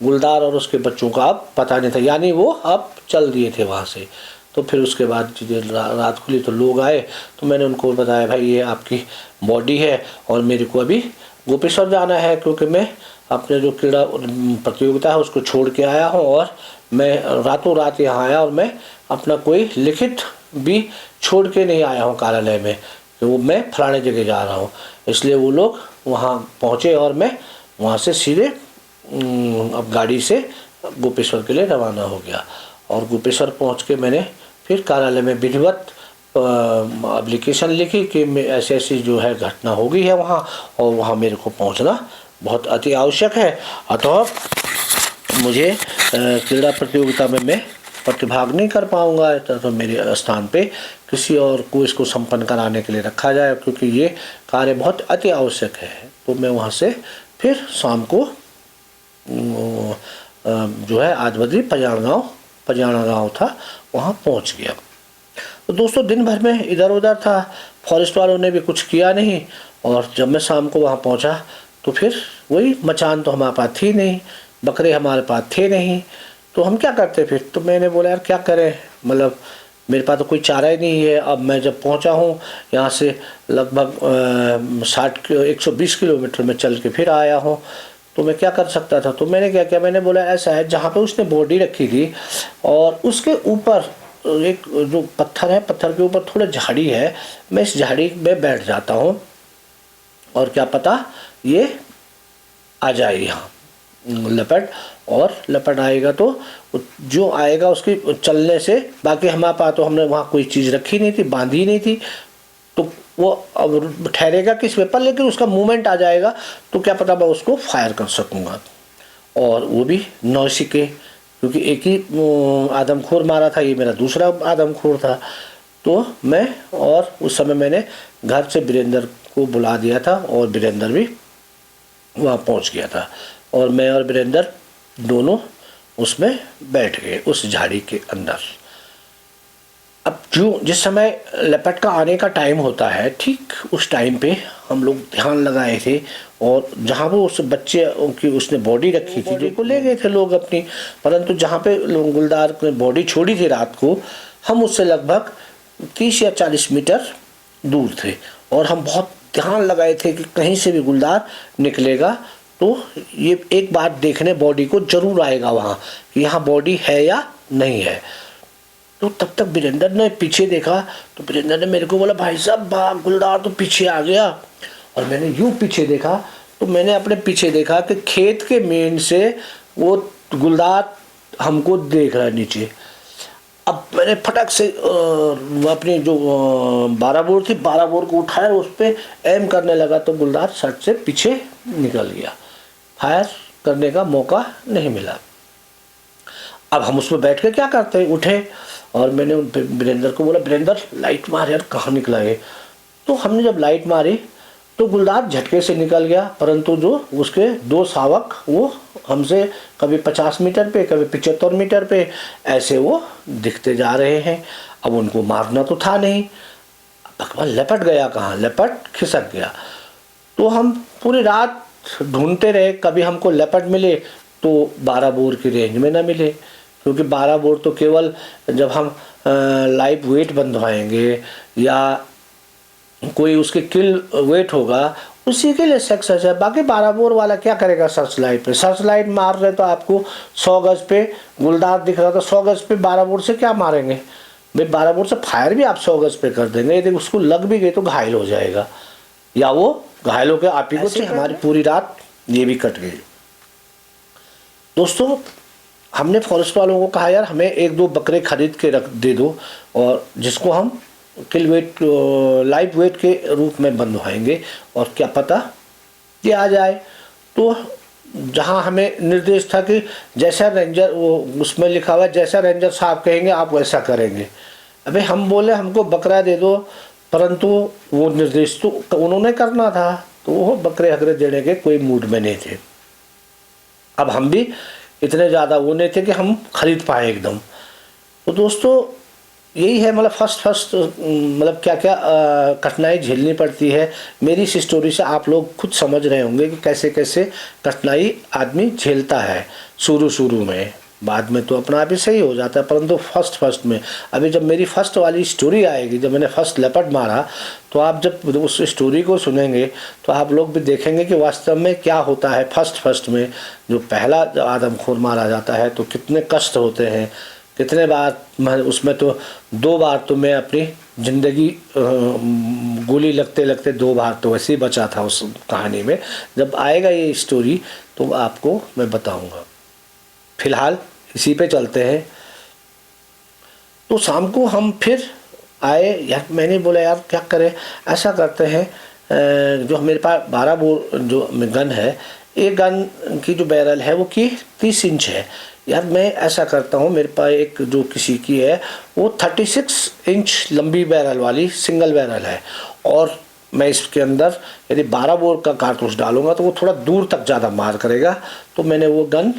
गुलदार और उसके बच्चों का अब पता नहीं था, यानी वो अब चल दिए थे वहाँ से। तो फिर उसके बाद रात खुली तो लोग आए, तो मैंने उनको बताया भाई ये आपकी बॉडी है और मेरे को अभी गोपेश्वर जाना है, क्योंकि मैं अपने जो क्रीड़ा प्रतियोगिता है उसको छोड़ के आया हूँ और मैं रातों रात यहाँ आया और मैं अपना कोई लिखित भी छोड़ के नहीं आया हूँ कार्यालय में, तो वो मैं फलाने जगह जा रहा हूँ। इसलिए वो लोग वहाँ पहुँचे और मैं वहाँ से सीधे अब गाड़ी से गोपेश्वर के लिए रवाना हो गया। और गोपेश्वर पहुँच के मैंने फिर कार्यालय में विधिवत एप्लीकेशन लिखी कि ऐसी ऐसी जो है घटना हो गई है वहाँ, और वहाँ मेरे को पहुँचना बहुत अति आवश्यक है। अतः मुझे क्रीड़ा प्रतियोगिता में मैं प्रतिभाग नहीं कर पाऊँगा, तो मेरे स्थान पे किसी और को इसको संपन्न कराने के लिए रखा जाए, क्योंकि ये कार्य बहुत अति आवश्यक है। तो मैं वहाँ से फिर शाम को जो है आजबद्री पजाणा गाँव था, वहाँ पहुँच गया। तो दोस्तों दिन भर में इधर उधर था, फॉरेस्ट वालों ने भी कुछ किया नहीं, और जब मैं शाम को वहाँ पहुँचा तो फिर वही मचान तो हमारे पास थी नहीं, बकरे हमारे पास थे नहीं, तो हम क्या करते फिर। तो मैंने बोला यार क्या करें, मतलब मेरे पास तो कोई चारा ही नहीं है। अब मैं जब पहुंचा हूं यहाँ से लगभग 120 किलोमीटर में चल के फिर आया हूं, तो मैं क्या कर सकता था। तो मैंने क्या किया, मैंने बोला ऐसा है, जहाँ पे उसने बॉडी रखी थी और उसके ऊपर एक जो पत्थर है, पत्थर के ऊपर थोड़ा झाड़ी है, मैं इस झाड़ी में बैठ जाता हूँ और क्या पता ये आ जाए यहाँ लपट, और लपट आएगा तो जो आएगा उसकी चलने से, बाकी हमारे पास तो हमने वहाँ कोई चीज़ रखी नहीं थी, बांधी नहीं थी, तो वो अब ठहरेगा किस पे पर, लेकिन उसका मूवमेंट आ जाएगा तो क्या पता मैं उसको फायर कर सकूँगा। और वो भी नौसिके, क्योंकि एक ही आदमखोर मारा था, ये मेरा दूसरा आदमखोर था। तो मैं, और उस समय मैंने घर से वीरेंद्र को बुला दिया था और वीरेंद्र भी वहाँ पहुँच गया था, और मैं और वीरेंद्र दोनों उसमें बैठ गए उस झाड़ी के अंदर। अब जो जिस समय लपट का आने का टाइम होता है, ठीक उस टाइम पे हम लोग ध्यान लगाए थे, और जहाँ वो उस बच्चे की उसने बॉडी रखी थी जो को ले गए थे लोग अपनी, परंतु जहाँ पे गुलदार ने बॉडी छोड़ी थी रात को, हम उससे लगभग 30 या 40 मीटर दूर थे, और हम बहुत ध्यान लगाए थे कि कहीं से भी गुलदार निकलेगा तो ये एक बार देखने बॉडी को जरूर आएगा वहाँ कि यहाँ बॉडी है या नहीं है। तो तब तक वीरेंद्र ने पीछे देखा, तो वीरेंद्र ने मेरे को बोला भाई साहब गुलदार तो पीछे आ गया। और मैंने यूँ पीछे देखा तो मैंने अपने पीछे देखा कि खेत के मेन से वो गुलदार हमको देख रहा है नीचे। अब मैंने फटक से अपनी जो 12 बोर थी, 12 बोर को उठाया, उस पर एम करने लगा तो गुलदार सट से पीछे निकल गया, फायर करने का मौका नहीं मिला। अब हम उसमें बैठ के क्या करते हैं, उठे और मैंने वीरेंद्र को बोला वीरेंद्र लाइट मार यार, कहाँ निकला है। तो हमने जब लाइट मारी तो गुलदार झटके से निकल गया, परंतु जो उसके दो शावक वो हमसे कभी 50 मीटर पे, कभी 75 मीटर पे ऐसे वो दिखते जा रहे हैं। अब उनको मारना तो था नहीं, भगवान लपट गया कहाँ, लपट खिसक गया। तो हम पूरी रात ढूंढते रहे, कभी हमको लपट मिले तो 12 बोर की रेंज में ना मिले, क्योंकि 12 बोर तो केवल जब हम लाइव वेट बंधवाएंगे या कोई उसके किल वेट होगा उसी के लिए सक्सेस है। बाकी 12 बोर वाला क्या करेगा सर्च लाइट पे, सर्च लाइट मार रहे तो आपको 100 गज पे गुलदार दिख रहा था, 100 गज पे 12 बोर से क्या मारेंगे भाई, 12 बोर से फायर भी आप 100 गज पे कर देंगे, यदि उसको लग भी गई तो घायल हो जाएगा, या वो घायल होकर आप ही को। हमारी पूरी रात ये भी कट गई। दोस्तों हमने फॉरेस्ट वालों को कहा यार हमें 1-2 बकरे खरीद के रख दे दो, और जिसको हम किल वेट लाइव वेट के रूप में बंधवाएंगे, और क्या पता ये आ जाए। तो जहां हमें निर्देश था कि जैसा रेंजर वो उसमें लिखा हुआ है जैसा रेंजर साहब कहेंगे आप वैसा करेंगे। अबे हम बोले हमको बकरा दे दो, परंतु वो निर्देश तो उन्होंने करना था, तो वो बकरे हकरे देने के कोई मूड में नहीं थे। अब हम भी इतने ज़्यादा वो नहीं थे कि हम खरीद पाए एकदम। तो दोस्तों यही है, मतलब फर्स्ट मतलब क्या क्या कठिनाई झेलनी पड़ती है। मेरी इस स्टोरी से आप लोग खुद समझ रहे होंगे कि कैसे कैसे कठिनाई आदमी झेलता है शुरू में, बाद में तो अपना आप ही सही हो जाता है, परंतु फर्स्ट में। अभी जब मेरी फर्स्ट वाली स्टोरी आएगी, जब मैंने फर्स्ट लपट मारा, तो आप जब उस स्टोरी को सुनेंगे तो आप लोग भी देखेंगे कि वास्तव में क्या होता है। फर्स्ट में जो पहला आदमखोर मारा जाता है तो कितने कष्ट होते हैं, कितने बार उसमें तो 2 बार तो मैं अपनी ज़िंदगी गोली लगते लगते 2 बार तो वैसे ही बचा था उस कहानी में। जब आएगा ये स्टोरी तो आपको मैं बताऊंगा। फिलहाल इसी पे चलते हैं। तो शाम को हम फिर आए, यार मैंने बोला यार क्या करें, ऐसा करते हैं जो मेरे पास 12 बोर जो गन है, एक गन की जो बैरल है वो की 30 इंच है। यार मैं ऐसा करता हूँ, मेरे पास एक जो किसी की है वो 36 इंच लंबी बैरल वाली सिंगल बैरल है, और मैं इसके अंदर यदि 12 बोर का कारतूस डालूंगा तो वो थोड़ा दूर तक ज़्यादा मार करेगा। तो मैंने वो गन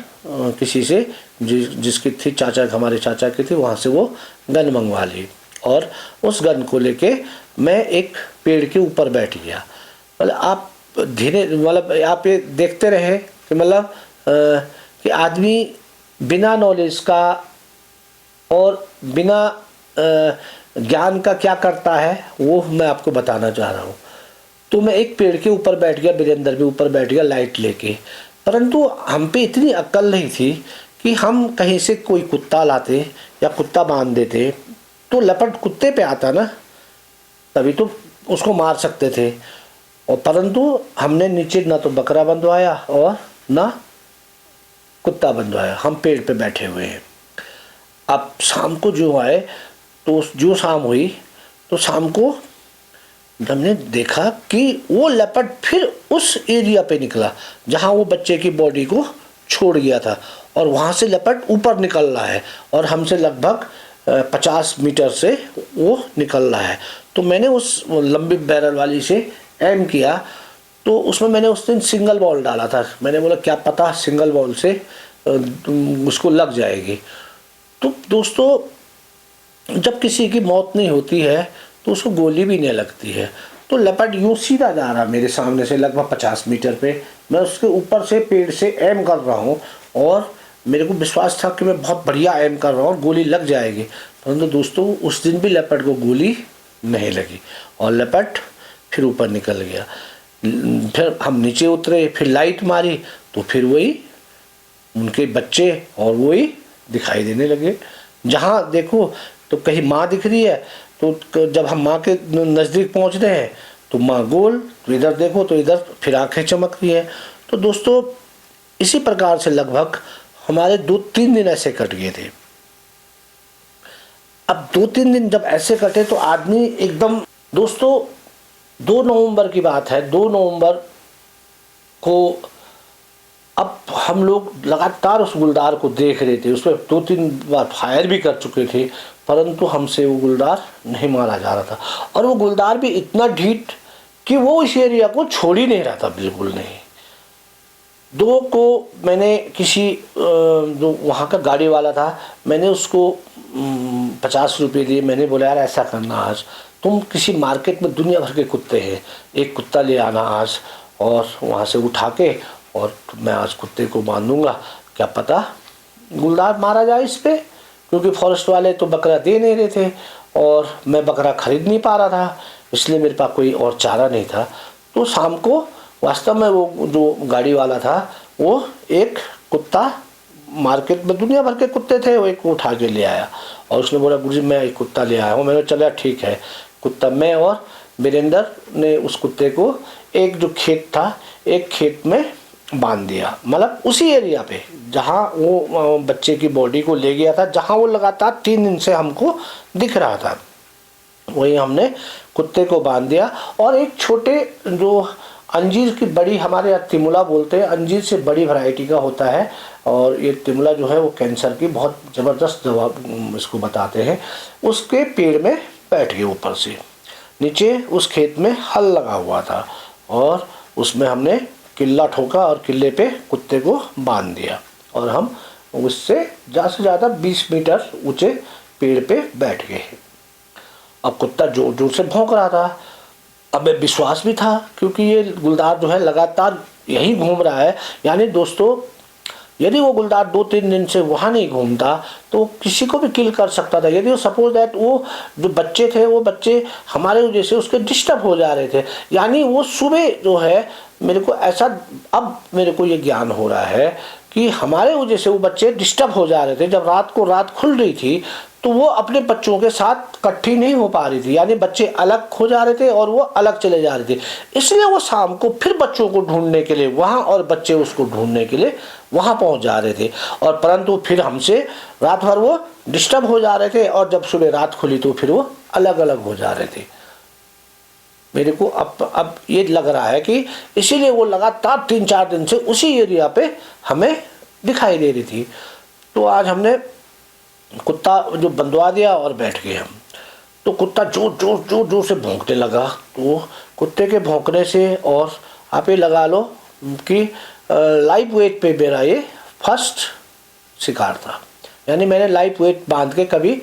किसी से जिसकी थी हमारे चाचा की थी, वहाँ से वो गन मंगवा ली, और उस गन को लेके मैं एक पेड़ के ऊपर बैठ गया। मतलब आप धीरे मतलब आप ये देखते रहे कि मतलब कि आदमी बिना नॉलेज का और बिना ज्ञान का क्या करता है वो मैं आपको बताना चाह रहा हूँ। तो मैं एक पेड़ के ऊपर बैठ गया, वीरेंद्र भी ऊपर बैठ गया लाइट लेके, परंतु हम पे इतनी अक्ल नहीं थी कि हम कहीं से कोई कुत्ता लाते या कुत्ता बांध देते तो लपट कुत्ते पे आता ना, तभी तो उसको मार सकते थे। और परंतु हमने नीचे ना तो बकरा बंधवाया और ना कुत्ता बंधवाया, हम पेड़ पे बैठे हुए हैं। अब शाम को जो आए तो जो शाम हुई तो शाम को हमने देखा कि वो लेपर्ड फिर उस एरिया पे निकला जहाँ वो बच्चे की बॉडी को छोड़ गया था, और वहाँ से लेपर्ड ऊपर निकल रहा है और हमसे लगभग 50 मीटर से वो निकल रहा है। तो मैंने उस लंबी बैरल वाली से एम किया, तो उसमें मैंने उस दिन सिंगल बॉल डाला था। मैंने बोला क्या पता सिंगल बॉल से उसको लग जाएगी। तो दोस्तों जब किसी की मौत नहीं होती है तो उसको गोली भी नहीं लगती है। तो लेपर्ड यूँ सीधा जा रहा मेरे सामने से लगभग 50 मीटर पे, मैं उसके ऊपर से पेड़ से एम कर रहा हूँ और मेरे को विश्वास था कि मैं बहुत बढ़िया एम कर रहा हूँ और गोली लग जाएगी। परंतु दोस्तों उस दिन भी लेपर्ड को गोली नहीं लगी और लेपर्ड फिर ऊपर निकल गया। फिर हम नीचे उतरे, फिर लाइट मारी तो फिर वही उनके बच्चे और वही दिखाई देने लगे। जहाँ देखो तो कहीं माँ दिख रही है, तो जब हम माँ के नज़दीक पहुँच रहे हैं तो माँ गोल, तो इधर देखो तो इधर फिर आंखें चमक रही हैं। तो दोस्तों इसी प्रकार से लगभग हमारे 2-3 दिन ऐसे कट गए थे। अब 2-3 दिन जब ऐसे कटे तो आदमी एकदम, दोस्तों 2 नवंबर की बात है, 2 नवंबर को अब हम लोग लगातार उस गुलदार को देख रहे थे। उसमें 2-3 बार फायर भी कर चुके थे, परंतु हमसे वो गुलदार नहीं मारा जा रहा था। और वो गुलदार भी इतना ढीठ कि वो इस एरिया को छोड़ ही नहीं रहा था, बिल्कुल नहीं। दो को मैंने किसी जो वहाँ का गाड़ी वाला था, मैंने उसको 50 रुपये दिए। मैंने बोला यार ऐसा करना, आज तुम किसी मार्केट में दुनिया भर के कुत्ते हैं, एक कुत्ता ले आना आज, और वहाँ से उठा के और मैं आज कुत्ते को बांधूंगा, क्या पता गुलदार मारा जाए इस पर, क्योंकि फॉरेस्ट वाले तो बकरा दे नहीं रहे थे और मैं बकरा खरीद नहीं पा रहा था, इसलिए मेरे पास कोई और चारा नहीं था। तो शाम को वास्तव में वो जो गाड़ी वाला था वो एक कुत्ता, मार्केट में दुनिया भर के कुत्ते थे, वो एक को उठा के ले आया और उसने बोला गुरुजी मैं एक कुत्ता ले आया हूँ। मैंने चला ठीक है। कुत्ता, मैं और वीरेंद्र ने उस कुत्ते को एक जो खेत था, एक खेत में बांध दिया, मतलब उसी एरिया पे जहाँ वो बच्चे की बॉडी को ले गया था, जहाँ वो लगातार 3 दिन से हमको दिख रहा था, वही हमने कुत्ते को बांध दिया। और एक छोटे जो अंजीर की बड़ी, हमारे यहाँ तिमुला बोलते हैं, अंजीर से बड़ी वैरायटी का होता है, और ये तिमुला जो है वो कैंसर की बहुत ज़बरदस्त दवा इसको बताते हैं। उसके पेड़ में बैठ गए ऊपर से नीचे, उस खेत में हल लगा हुआ था और उसमें हमने किल्ला ठोका और किल्ले पे कुत्ते को बांध दिया और हम उससे ज़्यादा से ज़्यादा 20 मीटर ऊंचे पेड़ पे बैठ गए। अब कुत्ता जोर जोर से भौंक रहा था। अब विश्वास भी था क्योंकि ये गुलदार जो है लगातार यहीं घूम रहा है। यानी दोस्तों, यदि वो गुलदार 2-3 दिन से वहाँ नहीं घूमता तो किसी को भी किल कर सकता था। यदि वो सपोज दैट वो जो बच्चे थे, वो बच्चे हमारे वजह से उसके डिस्टर्ब हो जा रहे थे, यानी वो सुबह जो है, मेरे को ऐसा अब मेरे को ये ज्ञान हो रहा है कि हमारे वजह से वो बच्चे डिस्टर्ब हो जा रहे थे। जब रात को रात खुल रही थी तो वो अपने बच्चों के साथ इकट्ठी नहीं हो पा रही थी, यानी बच्चे अलग हो जा रहे थे और वो अलग चले जा रहे थे। इसलिए वो शाम को फिर बच्चों को ढूंढने के लिए वहाँ और बच्चे उसको ढूंढने के लिए वहाँ पहुँच जा रहे थे, और परंतु फिर हमसे रात भर वो डिस्टर्ब हो जा रहे थे और जब सुबह रात खुली तो फिर वो अलग अलग हो जा रहे थे। मेरे को अब ये लग रहा है कि इसीलिए वो लगातार 3-4 दिन से उसी एरिया पे हमें दिखाई दे रही थी। तो आज हमने कुत्ता जो बंधवा दिया और बैठ गए हम। तो कुत्ता जोर जोर जोर जोर से भौंकने लगा। तो कुत्ते के भौंकने से, और आप ये लगा लो कि लाइव वेट पे मेरा ये फर्स्ट शिकार था। यानी मैंने लाइव वेट बांध के कभी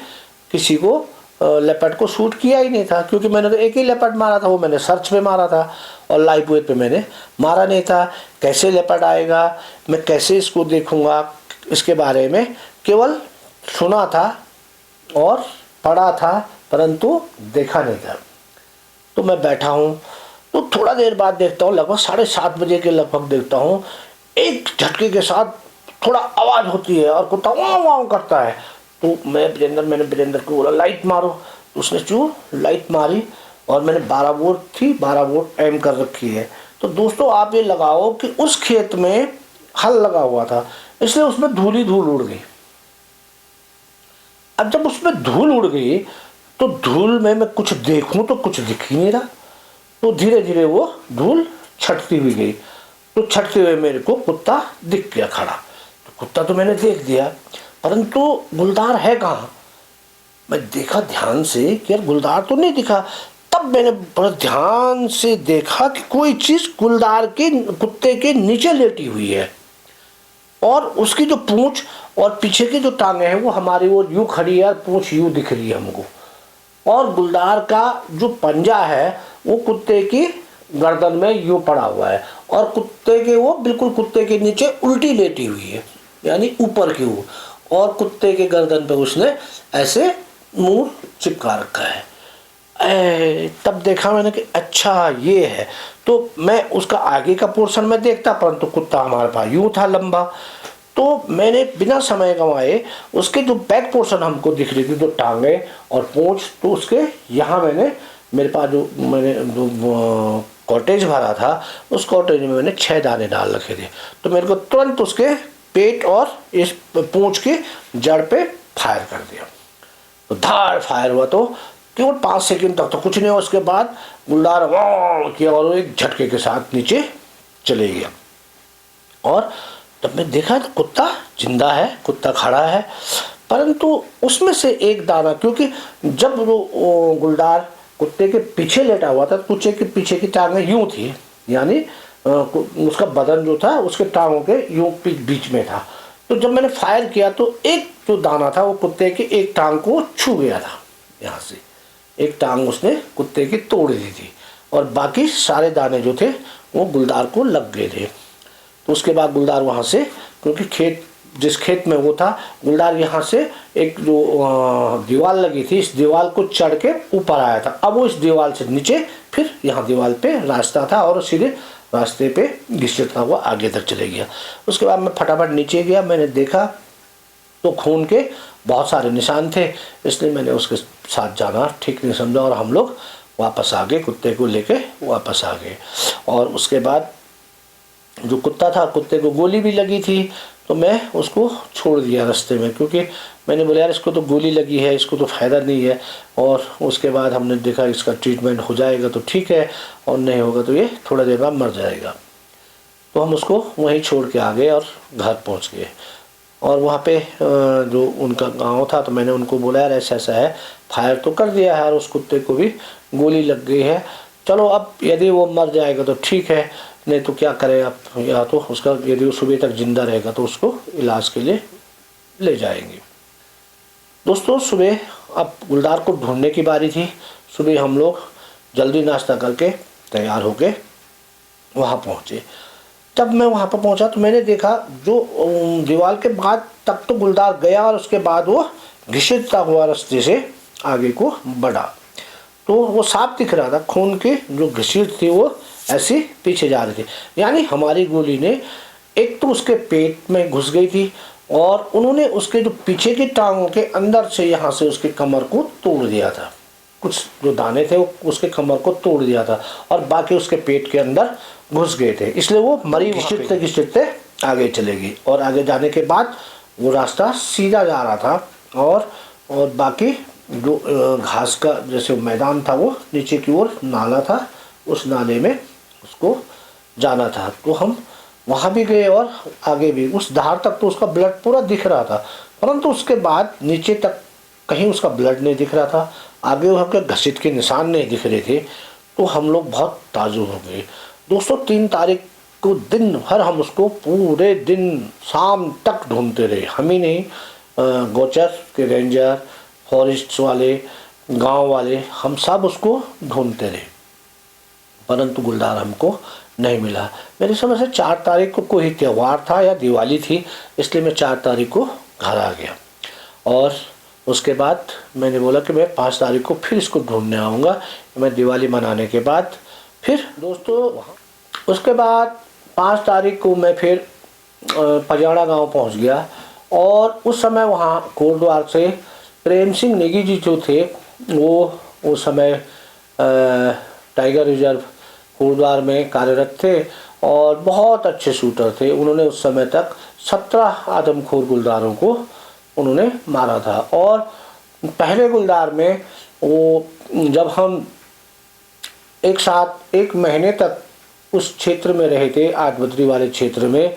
किसी को लेपर्ड को शूट किया ही नहीं था, क्योंकि मैंने तो एक ही लेपर्ड मारा था, वो मैंने सर्च पे मारा था और लाइव वेट पे मैंने मारा नहीं था। कैसे लेपर्ड आएगा, मैं कैसे इसको देखूंगा, इसके बारे में केवल सुना था और पढ़ा था, परंतु देखा नहीं था। तो मैं बैठा हूँ, तो थोड़ा देर बाद देखता हूँ, लगभग 7:30 बजे के लगभग देखता हूँ, एक झटके के साथ थोड़ा आवाज़ होती है और कुत्ता वाव वाव करता है। तो मैंने वीरेंद्र को बोला लाइट मारो, तो उसने लाइट मारी और मैंने 12 वोल्ट थी, 12 वोल्ट एम कर रखी है। तो दोस्तों आप ये लगाओ कि उस खेत में हल लगा हुआ था, इसलिए उसमें धूल ही धूल उड़ गई। अब जब उसमें धूल उड़ गई तो धूल में मैं कुछ देखूं तो कुछ दिख ही नहीं रहा। तो धीरे धीरे वो धूल छटती हुई गई, तो छटते हुए मेरे को कुत्ता दिख गया खड़ा। तो कुत्ता तो मैंने देख दिया, परंतु गुलदार है कहाँ। मैं देखा ध्यान से कि यार गुलदार तो नहीं दिखा। तब मैंने बड़ा ध्यान से देखा कि कोई चीज़ गुलदार के कुत्ते के नीचे लेटी हुई है और उसकी जो पूंछ और पीछे की जो टांगे हैं वो हमारी ओर यूँ खड़ी है, पूंछ यूँ दिख रही है हमको, और गुलदार का जो पंजा है वो कुत्ते की गर्दन में यूँ पड़ा हुआ है और कुत्ते के वो बिल्कुल कुत्ते के नीचे उल्टी लेटी हुई है, यानी ऊपर की ओर, और कुत्ते के गर्दन पे उसने ऐसे मुंह चिपका रखा है। तब देखा मैंने कि अच्छा ये है। तो मैं उसका आगे का पोर्शन में देखता, परंतु कुत्ता हमारे पास यूँ था लंबा। तो मैंने बिना समय गंवाए उसके जो बैक पोर्शन हमको दिख रही थी, जो टांगे और पूंछ, तो उसके यहाँ मेरे पास जो मैंने जो कॉटेज भरा था उस कॉटेज में मैंने 6 दाने डाल रखे थे। तो मेरे को तुरंत उसके पेट और इस पूंछ की जड़ पे फायर कर दिया। तो धार फायर हुआ, तो केवल 5 सेकंड तक तो कुछ नहीं हुआ। उसके बाद गुलदार वाह किया और एक झटके के साथ नीचे चले गया। और तब मैं देखा तो कुत्ता जिंदा है, कुत्ता खड़ा है, परंतु उसमें से एक दाना, क्योंकि जब वो गुलदार कुत्ते के पीछे लेटा हुआ था। कुत्ते के पीछे की टांगें यूं थी, यानी उसका बदन जो था उसके टांगों के यूं बीच में था। तो जब मैंने फायर किया तो एक जो दाना था वो कुत्ते के एक टांग को छू गया था। यहाँ से एक टांग उसने कुत्ते की तोड़ दी थी और बाकी सारे दाने जो थे वो गुलदार को लग गए थे। तो उसके बाद गुलदार वहाँ से, क्योंकि जिस खेत में वो था, गुलदार यहाँ से एक जो दीवार लगी थी, इस दीवार को चढ़ के ऊपर आया था। अब वो इस दीवार से नीचे फिर यहाँ दीवार पे रास्ता था और सीधे रास्ते पे घिसटता हुआ आगे तक चले गया। उसके बाद मैं फटाफट नीचे गया, मैंने देखा तो खून के बहुत सारे निशान थे, इसलिए मैंने उसके साथ जाना ठीक नहीं समझा और हम लोग वापस आ गए, कुत्ते को लेके वापस आ गए। और उसके बाद जो कुत्ता था, कुत्ते को गोली भी लगी थी, तो मैं उसको छोड़ दिया रास्ते में, क्योंकि मैंने बोला यार इसको तो गोली लगी है, इसको तो फ़ायदा नहीं है। और उसके बाद हमने देखा इसका ट्रीटमेंट हो जाएगा तो ठीक है, और नहीं होगा तो ये थोड़ा देर बाद मर जाएगा। तो हम उसको वहीं छोड़ के आ गए और घर पहुंच गए। और वहाँ पे जो उनका गांव था, तो मैंने उनको बोला यार ऐसा ऐसा है, फायर तो कर दिया है और उस कुत्ते को भी गोली लग गई है, चलो अब यदि वो मर जाएगा तो ठीक है, नहीं तो क्या करें अब, या तो उसका यदि वो सुबह तक जिंदा रहेगा तो उसको इलाज के लिए ले जाएंगे। दोस्तों सुबह अब गुलदार को ढूंढने की बारी थी। सुबह हम लोग जल्दी नाश्ता करके तैयार होके वहाँ पहुँचे। जब मैं वहाँ पर पहुँचा तो मैंने देखा जो दीवार के बाद तक तो गुलदार गया और उसके बाद वो घिसटता हुआ रास्ते से आगे को बढ़ा। तो वो साफ दिख रहा था, खून की जो घसीट थी वो ऐसी पीछे जा रही थी, यानी हमारी गोली ने एक तो उसके पेट में घुस गई थी और उन्होंने उसके जो पीछे की टांगों के अंदर से यहाँ से उसके कमर को तोड़ दिया था। कुछ जो दाने थे वो उसके कमर को तोड़ दिया था और बाकी उसके पेट के अंदर घुस गए थे, इसलिए वो मरी घिसटते घिसटते आगे चलेगी। और आगे जाने के बाद वो रास्ता सीधा जा रहा था और बाकी जो घास का जैसे मैदान था वो नीचे की ओर नाला था, उस नाले में उसको जाना था। तो हम वहाँ भी गए और आगे भी उस धार तक तो उसका ब्लड पूरा दिख रहा था, परंतु उसके बाद नीचे तक कहीं उसका ब्लड नहीं दिख रहा था, आगे वहाँ के घसीट के निशान नहीं दिख रहे थे। तो हम लोग बहुत ताजुब हो गए। दोस्तों 3 तारीख को दिन भर हम उसको पूरे दिन शाम तक ढूंढते रहे, हम ही नहीं, गोचर के रेंजर, फॉरेस्ट वाले, गांव वाले, हम सब उसको ढूंढते रहे, परंतु गुलदार हमको नहीं मिला। मेरी समझ से 4 तारीख को कोई त्यौहार था या दिवाली थी, इसलिए मैं 4 तारीख को घर आ गया। और उसके बाद मैंने बोला कि मैं 5 तारीख को फिर इसको ढूंढने आऊँगा, मैं दिवाली मनाने के बाद। फिर दोस्तों उसके बाद 5 तारीख को मैं फिर पजाड़ा गांव पहुंच गया और उस समय वहाँ कोटद्वार से प्रेम सिंह नेगी जी जो थे वो उस समय टाइगर रिजर्व कोटद्वार में कार्यरत थे और बहुत अच्छे शूटर थे। उन्होंने उस समय तक 17 आदमखोर गुलदारों को उन्होंने मारा था। और पहले गुलदार में वो जब हम एक साथ 1 महीने तक उस क्षेत्र में रहे थे, आठबद्री वाले क्षेत्र में,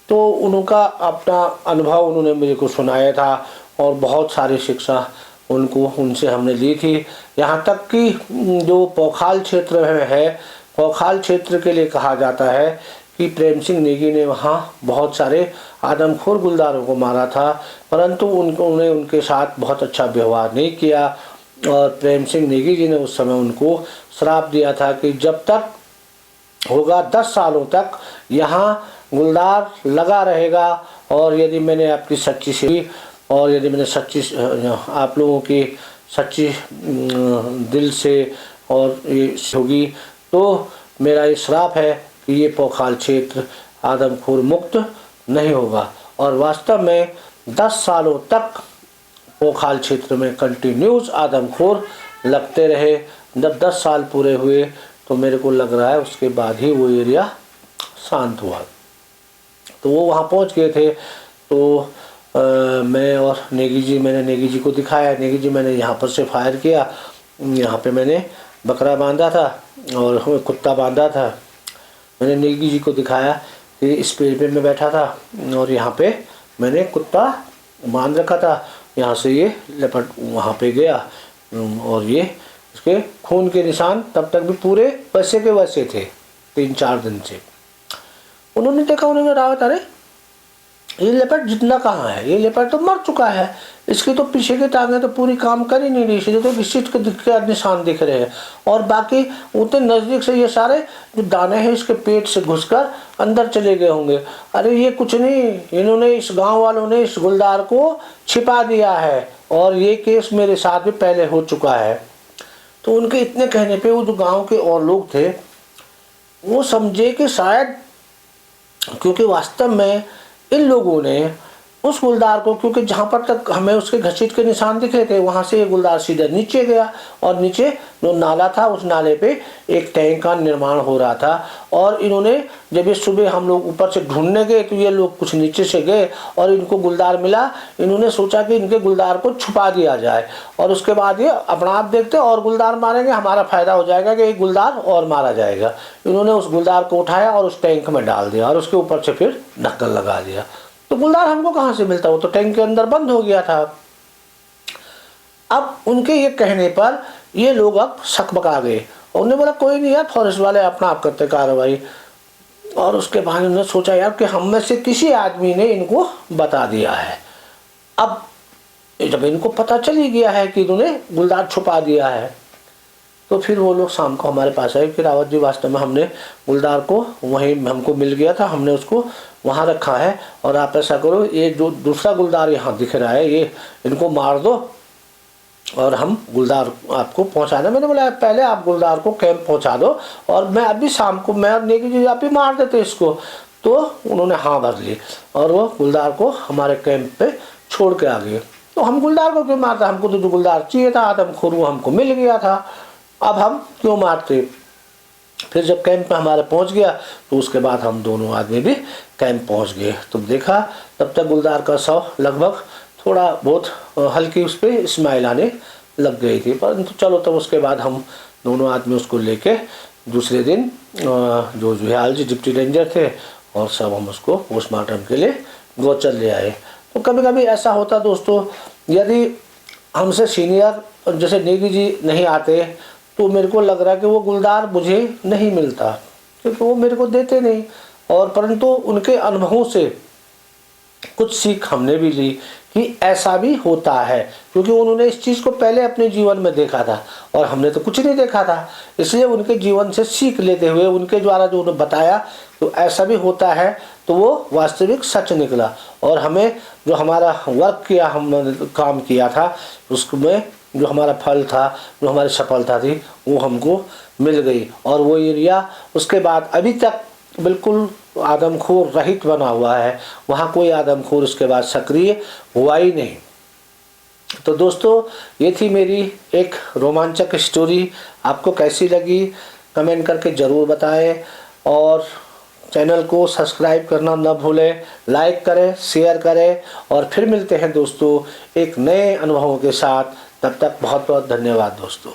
तो उनका अपना अनुभव उन्होंने मुझे को सुनाया था और बहुत सारी शिक्षा उनसे हमने ली थी। यहाँ तक कि जो पोखाल क्षेत्र में है, पोखाल क्षेत्र के लिए कहा जाता है कि प्रेम सिंह नेगी ने वहाँ बहुत सारे आदमखोर गुलदारों को मारा था, परंतु उन्होंने उनके साथ बहुत अच्छा व्यवहार नहीं किया। और प्रेम सिंह नेगी जी ने उस समय उनको श्राप दिया था कि जब तक होगा 10 सालों तक यहाँ गुलदार लगा रहेगा, और यदि मैंने आपकी सच्ची से और यदि मैंने सच्ची आप लोगों की सच्ची दिल से और ये होगी तो मेरा ये श्राप है कि ये पोखाल क्षेत्र आदमखोर मुक्त नहीं होगा। और वास्तव में 10 सालों तक पोखाल क्षेत्र में कंटिन्यूस आदमखोर लगते रहे। जब 10 साल पूरे हुए तो मेरे को लग रहा है उसके बाद ही वो एरिया शांत हुआ। तो वो वहाँ पहुँच गए थे। तो मैं और मैंने नेगी जी को दिखाया, नेगी जी मैंने यहाँ पर से फायर किया, यहाँ पे मैंने बकरा बांधा था और कुत्ता बांधा था। मैंने नेगी जी को दिखाया कि इस पेड़ पे मैं बैठा था और यहाँ पे मैंने कुत्ता बांध रखा था, यहाँ से ये लेपर्ड वहाँ पे गया और ये उसके खून के निशान तब तक भी पूरे वैसे के वैसे थे 3-4 दिन से। उन्होंने देखा, उन्होंने रावत, अरे ये लेपर्ड जितना कहाँ है, ये लेपर्ड तो मर चुका है, इसकी तो पीछे की टांगें तो पूरी काम कर ही नहीं रही, इसलिए तो किसी के निशान दिख रहे हैं, और बाकी उतने नज़दीक से ये सारे जो दाने हैं इसके पेट से घुसकर अंदर चले गए होंगे। अरे ये कुछ नहीं, इन्होंने, इस गांव वालों ने इस गुलदार को छिपा दिया है, और ये केस मेरे साथ भी पहले हो चुका है। तो उनके इतने कहने पे वो जो गाँव के और लोग थे वो समझे कि शायद, क्योंकि वास्तव में इन लोगों ने उस गुलदार को, क्योंकि जहाँ पर तक हमें उसके घसीट के निशान दिखे थे वहाँ से ये गुलदार सीधा नीचे गया, और नीचे जो नाला था उस नाले पे एक टैंक का निर्माण हो रहा था। और इन्होंने जब ये सुबह हम लोग ऊपर से ढूंढने गए तो ये लोग कुछ नीचे से गए और इनको गुलदार मिला। इन्होंने सोचा कि इनके गुलदार को छुपा दिया जाए, और उसके बाद ये अपना आप देखते और गुलदार मारेंगे, हमारा फ़ायदा हो जाएगा कि एक गुलदार और मारा जाएगा। इन्होंने उस गुलदार को उठाया और उस टैंक में डाल दिया, और उसके ऊपर से फिर ढक्कन लगा दिया। तो गुलदार हमको कहाँ से मिलता, वो तो टैंक के अंदर बंद हो गया था। अब उनके ये कहने पर ये लोग अब सकबका गए, और उन्होंने बोला कोई नहीं यार, फॉरेस्ट वाले अपना आप करते कार्रवाई। और उसके बाद उन्होंने सोचा यार कि हम में से किसी आदमी ने इनको बता दिया है। अब जब इनको पता चल ही गया है कि इन्होंने गुलदार छुपा दिया है, तो फिर वो लोग शाम को हमारे पास आए कि रावत जी, वास्तव में हमने गुलदार को वहीं हमको मिल गया था, हमने उसको वहाँ रखा है, और आप ऐसा करो, ये जो दूसरा गुलदार यहाँ दिख रहा है ये इनको मार दो और हम गुलदार आपको पहुँचा दें। मैंने बोला पहले आप गुलदार को कैंप पहुँचा दो, और मैं अभी शाम को, मैं और नेगी जी आप ही मार देते इसको। तो उन्होंने हाँ भर ली, और वो गुलदार को हमारे कैंप पे छोड़ के आ गए। तो हम गुलदार को क्यों मारते, हमको तो जो गुलदार चाहिए था, आदमखोर, वो हमको मिल गया था, अब हम क्यों मारते। फिर जब कैंप में हमारे पहुंच गया तो उसके बाद हम दोनों आदमी भी कैंप पहुंच गए। तो देखा तब तक गुलदार का शव लगभग थोड़ा बहुत हल्की उस पर स्माइल आने लग गई थी, परंतु चलो तब उसके बाद हम दोनों आदमी उसको लेके दूसरे दिन जो जुहाल जी डिप्टी रेंजर थे और सब, हम उसको पोस्टमार्टम के लिए गौचर ले आए। तो कभी कभी ऐसा होता दोस्तों, यदि हमसे सीनियर जैसे नेगी जी नहीं आते तो मेरे को लग रहा है कि वो गुलदार मुझे नहीं मिलता, क्योंकि वो मेरे को देते नहीं। और परंतु उनके अनुभवों से कुछ सीख हमने भी ली कि ऐसा भी होता है, क्योंकि उन्होंने इस चीज़ को पहले अपने जीवन में देखा था और हमने तो कुछ नहीं देखा था। इसलिए उनके जीवन से सीख लेते हुए उनके द्वारा जो उन्होंने बताया तो ऐसा भी होता है, तो वो वास्तविक सच निकला। और हमें जो हमारा वर्क किया, हमने काम किया था, उसमें जो हमारा फल था, जो हमारी सफलता थी, वो हमको मिल गई। और वो एरिया उसके बाद अभी तक बिल्कुल आदमखोर रहित बना हुआ है, वहाँ कोई आदमखोर उसके बाद सक्रिय हुआ ही नहीं। तो दोस्तों, ये थी मेरी एक रोमांचक स्टोरी। आपको कैसी लगी कमेंट करके ज़रूर बताएं, और चैनल को सब्सक्राइब करना न भूलें, लाइक करें, शेयर करें, और फिर मिलते हैं दोस्तों एक नए अनुभवों के साथ। तब तक बहुत बहुत धन्यवाद दोस्तों।